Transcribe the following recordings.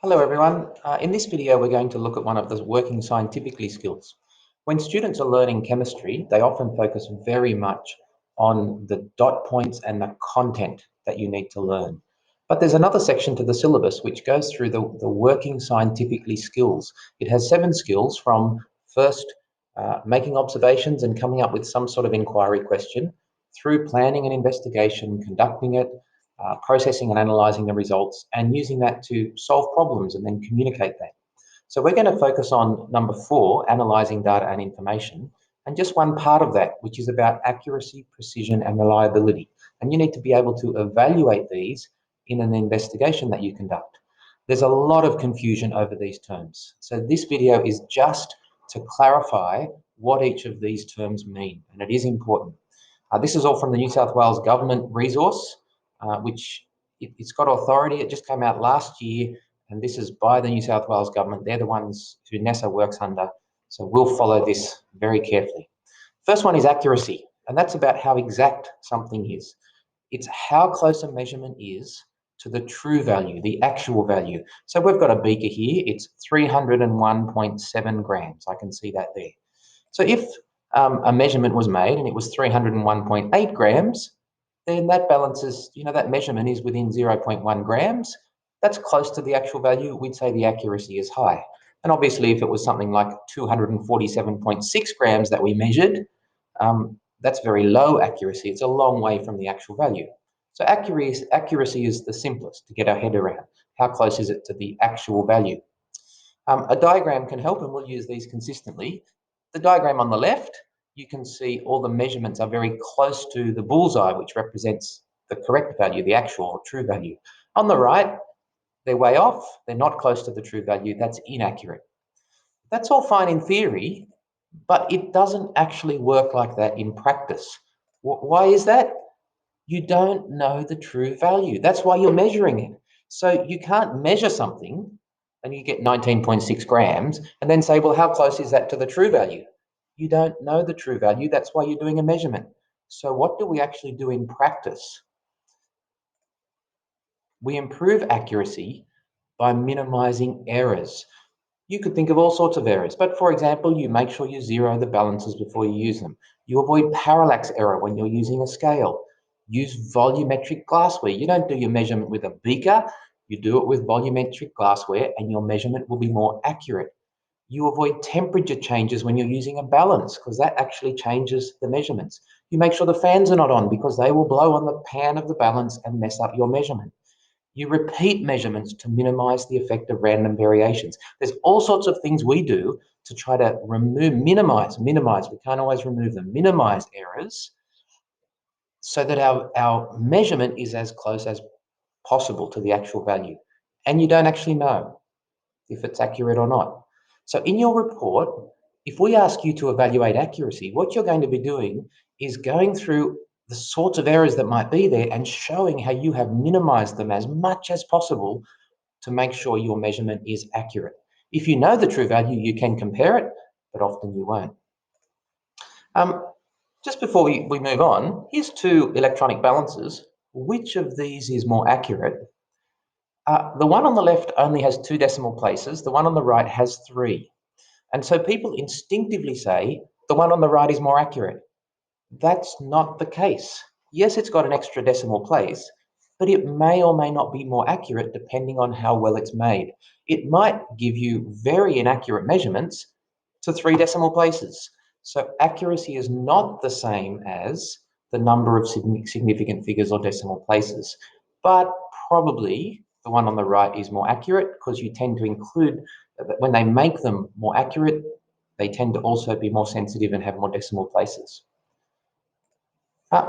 Hello everyone. In this video, we're going to look at one of the working scientifically skills. When students are learning chemistry, they often focus very much on the dot points and the content that you need to learn. But there's another section to the syllabus which goes through the working scientifically skills. It has 7 skills from first making observations and coming up with some sort of inquiry question, through planning an investigation, conducting it, processing and analysing the results, and using that to solve problems and then communicate that. So we're going to focus on number 4, analysing data and information, and just one part of that, which is about accuracy, precision, and reliability. And you need to be able to evaluate these in an investigation that you conduct. There's a lot of confusion over these terms. So this video is just to clarify what each of these terms mean, and it is important. This is all from the New South Wales Government resource, which it's got authority. It just came out last year, and this is by the New South Wales Government. They're the ones who NESA works under, so we'll follow this very carefully. First one is accuracy, and that's about how exact something is. It's how close a measurement is to the true value, the actual value. So we've got a beaker here. It's 301.7 grams. I can see that there. So if a measurement was made and it was 301.8 grams, then that balances, that measurement is within 0.1 grams. That's close to the actual value. We'd say the accuracy is high. And obviously, if it was something like 247.6 grams that we measured, that's very low accuracy. It's a long way from the actual value. So accuracy is the simplest to get our head around. How close is it to the actual value? A diagram can help, and we'll use these consistently. The diagram on the left, you can see all the measurements are very close to the bullseye, which represents the correct value, the actual or true value. On the right, they're way off. They're not close to the true value. That's inaccurate. That's all fine in theory, but it doesn't actually work like that in practice. Why is that? You don't know the true value. That's why you're measuring it. So you can't measure something and you get 19.6 grams and then say, well, how close is that to the true value? You don't know the true value. That's why you're doing a measurement. So what do we actually do in practice? We improve accuracy by minimizing errors. You could think of all sorts of errors, but for example, you make sure you zero the balances before you use them. You avoid parallax error when you're using a scale. Use volumetric glassware. You don't do your measurement with a beaker, you do it with volumetric glassware, and your measurement will be more accurate. You avoid temperature changes when you're using a balance, because that actually changes the measurements. You make sure the fans are not on, because they will blow on the pan of the balance and mess up your measurement. You repeat measurements to minimize the effect of random variations. There's all sorts of things we do to try to minimize, we can't always remove them, minimize errors so that our measurement is as close as possible to the actual value. And you don't actually know if it's accurate or not. So in your report, if we ask you to evaluate accuracy, what you're going to be doing is going through the sorts of errors that might be there and showing how you have minimized them as much as possible to make sure your measurement is accurate. If you know the true value, you can compare it, but often you won't. Just before we move on, here's 2 electronic balances. Which of these is more accurate? The one on the left only has 2 decimal places. The one on the right has 3. And so people instinctively say the one on the right is more accurate. That's not the case. Yes, it's got an extra decimal place, but it may or may not be more accurate depending on how well it's made. It might give you very inaccurate measurements to 3 decimal places. So accuracy is not the same as the number of significant figures or decimal places, but probably the one on the right is more accurate because you tend to include, when they make them more accurate, they tend to also be more sensitive and have more decimal places.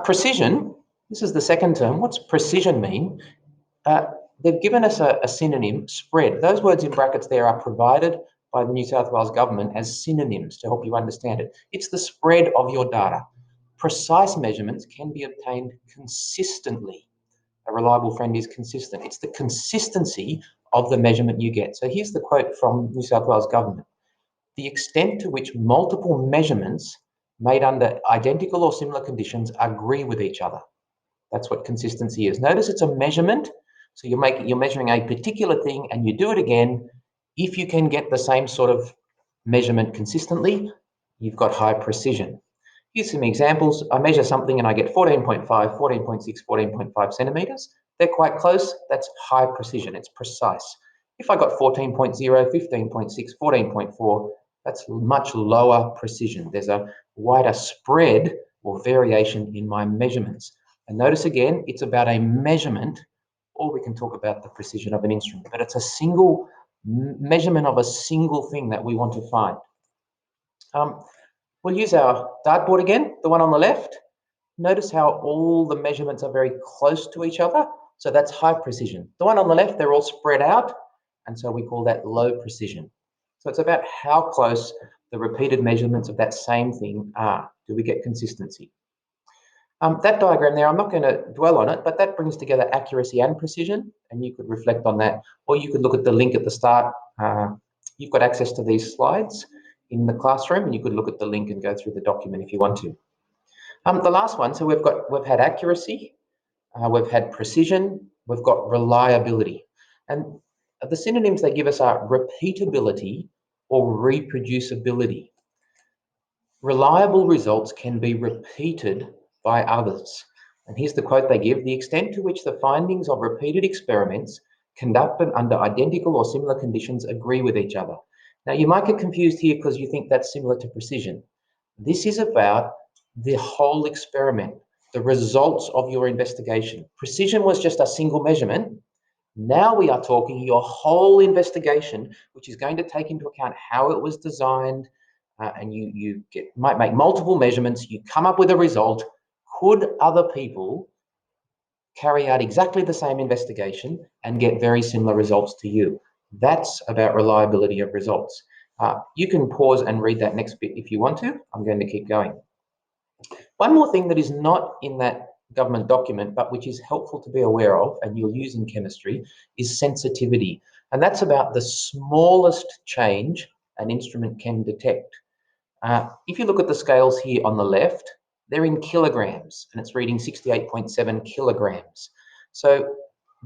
Precision, this is the second term. What's precision mean? They've given us a synonym, spread. Those words in brackets there are provided by the New South Wales Government as synonyms to help you understand it. It's the spread of your data. Precise measurements can be obtained consistently. A reliable friend is consistent. It's the consistency of the measurement you get. So here's the quote from New South Wales Government. The extent to which multiple measurements made under identical or similar conditions agree with each other. That's what consistency is. Notice it's a measurement, So you're measuring a particular thing and you do it again. If you can get the same sort of measurement consistently, you've got high precision. Here's some examples. I measure something and I get 14.5, 14.6, 14.5 centimeters. They're quite close. That's high precision. It's precise. If I got 14.0, 15.6, 14.4, that's much lower precision. There's a wider spread or variation in my measurements. And notice again, it's about a measurement, or we can talk about the precision of an instrument, but it's a single measurement of a single thing that we want to find. We'll use our dartboard again, the one on the left. Notice how all the measurements are very close to each other. So that's high precision. The one on the left, they're all spread out. And so we call that low precision. So it's about how close the repeated measurements of that same thing are. Do we get consistency? That diagram there, I'm not going to dwell on it, but that brings together accuracy and precision. And you could reflect on that, or you could look at the link at the start. You've got access to these slides in the classroom, and you could look at the link and go through the document if you want to. The last one, so we've had accuracy, we've had precision, we've got reliability. And the synonyms they give us are repeatability or reproducibility. Reliable results can be repeated by others. And here's the quote they give: the extent to which the findings of repeated experiments conducted under identical or similar conditions agree with each other. Now, you might get confused here because you think that's similar to precision. This is about the whole experiment, the results of your investigation. Precision was just a single measurement. Now we are talking your whole investigation, which is going to take into account how it was designed, and you might make multiple measurements. You come up with a result. Could other people carry out exactly the same investigation and get very similar results to you? That's about reliability of results. You can pause and read that next bit if you want to. I'm going to keep going. One more thing that is not in that government document, but which is helpful to be aware of, and you'll use in chemistry, is sensitivity. And that's about the smallest change an instrument can detect. If you look at the scales here on the left, they're in kilograms, and it's reading 68.7 kilograms. So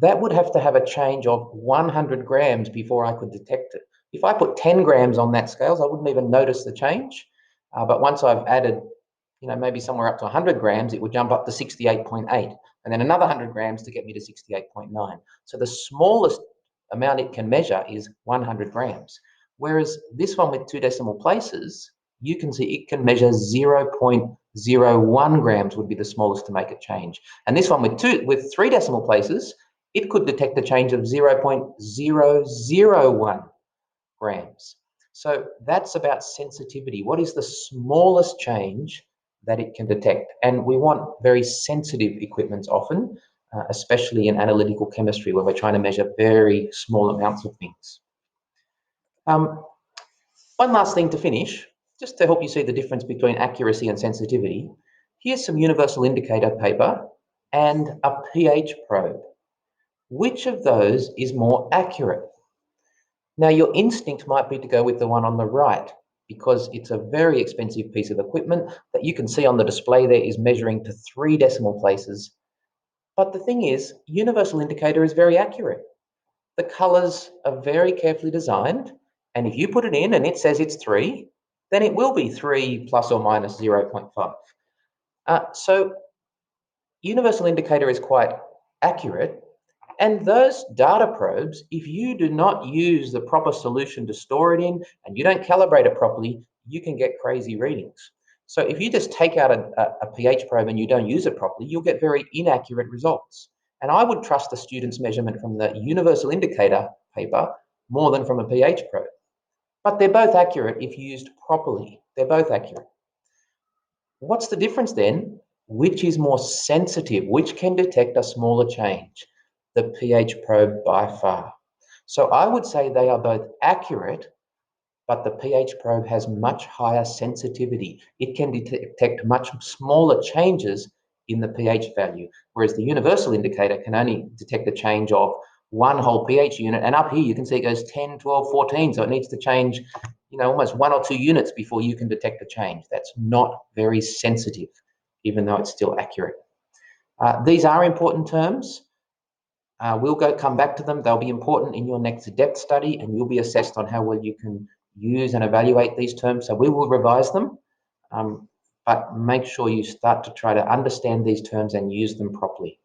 that would have to have a change of 100 grams before I could detect it. If I put 10 grams on that scales, I wouldn't even notice the change. But once I've added, maybe somewhere up to 100 grams, it would jump up to 68.8, and then another 100 grams to get me to 68.9. So the smallest amount it can measure is 100 grams. Whereas this one with 2 decimal places, you can see it can measure 0.01 grams would be the smallest to make a change. And this one with 3 decimal places, it could detect a change of 0.001 grams. So that's about sensitivity. What is the smallest change that it can detect? And we want very sensitive equipment often, especially in analytical chemistry, where we're trying to measure very small amounts of things. One last thing to finish, just to help you see the difference between accuracy and sensitivity. Here's some universal indicator paper and a pH probe. Which of those is more accurate? Now, your instinct might be to go with the one on the right, because it's a very expensive piece of equipment that you can see on the display there is measuring to 3 decimal places. But the thing is, universal indicator is very accurate. The colors are very carefully designed, and if you put it in and it says it's 3, then it will be 3 plus or minus 0.5. So universal indicator is quite accurate. And those data probes, if you do not use the proper solution to store it in and you don't calibrate it properly, you can get crazy readings. So if you just take out a pH probe and you don't use it properly, you'll get very inaccurate results. And I would trust the student's measurement from the universal indicator paper more than from a pH probe. But they're both accurate if used properly. They're both accurate. What's the difference then? Which is more sensitive? Which can detect a smaller change? The pH probe by far. So I would say they are both accurate, but the pH probe has much higher sensitivity. It can detect much smaller changes in the pH value, whereas the universal indicator can only detect a change of 1 whole pH unit. And up here, you can see it goes 10, 12, 14. So it needs to change, almost 1 or 2 units before you can detect a change. That's not very sensitive, even though it's still accurate. These are important terms. We'll come back to them. They'll be important in your next depth study, and you'll be assessed on how well you can use and evaluate these terms. So we will revise them, but make sure you start to try to understand these terms and use them properly.